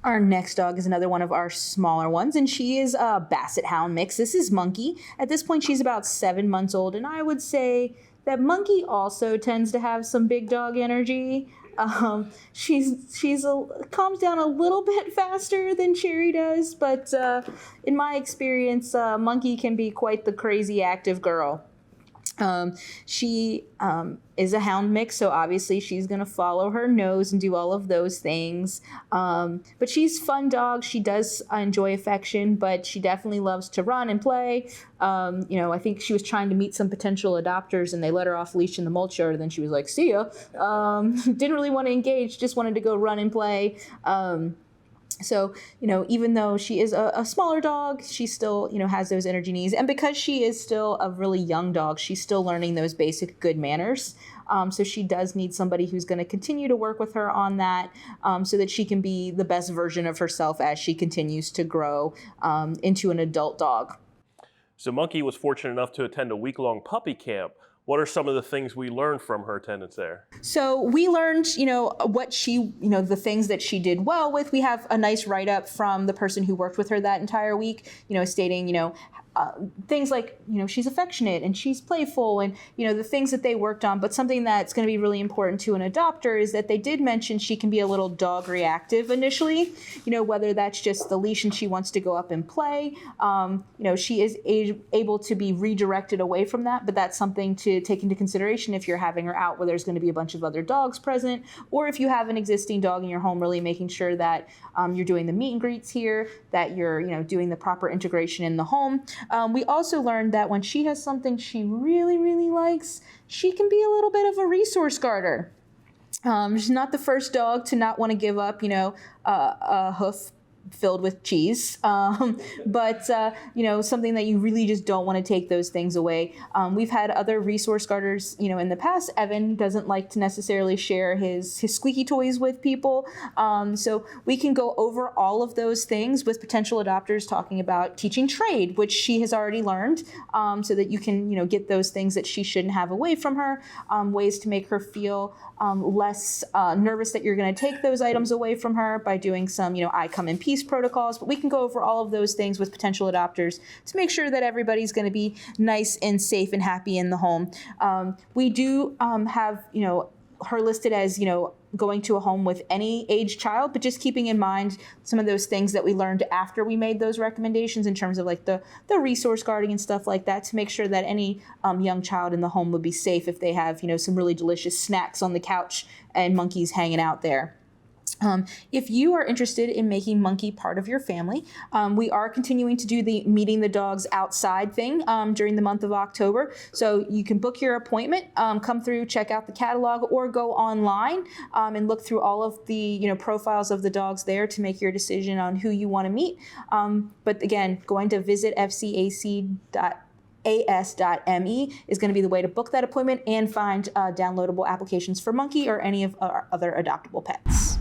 Our next dog is another one of our smaller ones, and she is a Basset Hound mix. This is Monkey. At this point, she's about 7 months old, and I would say that Monkey also tends to have some big dog energy. She's calms down a little bit faster than Cherry does, but in my experience, Monkey can be quite the crazy active girl. She is a hound mix, so obviously she's going to follow her nose and do all of those things. But she's a fun dog. She does enjoy affection, but she definitely loves to run and play. I think she was trying to meet some potential adopters, and they let her off leash in the mulch yard, and then she was like, see ya. Didn't really want to engage, just wanted to go run and play. So, even though she is a smaller dog, she still, has those energy needs. And because she is still a really young dog, she's still learning those basic good manners. So she does need somebody who's going to continue to work with her on that, so that she can be the best version of herself as she continues to grow into an adult dog. So Monkey was fortunate enough to attend a week-long puppy camp. What are some of the things we learned from her attendance there? So we learned, what she, the things that she did well with. We have a nice write-up from the person who worked with her that entire week, stating, things like, she's affectionate and she's playful and, the things that they worked on. But something that's going to be really important to an adopter is that they did mention she can be a little dog reactive initially, whether that's just the leash and she wants to go up and play. She is able to be redirected away from that, but that's something to take into consideration if you're having her out where there's going to be a bunch of other dogs present, or if you have an existing dog in your home, really making sure that you're doing the meet and greets here, that you're, doing the proper integration in the home. We also learned that when she has something she really, really likes, she can be a little bit of a resource guarder. She's not the first dog to not want to give up, a hoof filled with cheese, but something that you really just don't want to take those things away. We've had other resource guarders, in the past. Evan doesn't like to necessarily share his squeaky toys with people, so we can go over all of those things with potential adopters, talking about teaching trade, which she has already learned, so that you can get those things that she shouldn't have away from her, ways to make her feel less nervous that you're going to take those items away from her by doing some I come in peace protocols. But we can go over all of those things with potential adopters to make sure that everybody's going to be nice and safe and happy in the home. We do have her listed as going to a home with any age child, but just keeping in mind some of those things that we learned after we made those recommendations in terms of like the resource guarding and stuff like that, to make sure that any young child in the home would be safe if they have some really delicious snacks on the couch and Monkey's hanging out there. If you are interested in making Monkey part of your family, we are continuing to do the meeting the dogs outside thing during the month of October. So you can book your appointment, come through, check out the catalog, or go online and look through all of the profiles of the dogs there to make your decision on who you want to meet. But again, going to visit fcac.as.me is going to be the way to book that appointment and find downloadable applications for Monkey or any of our other adoptable pets.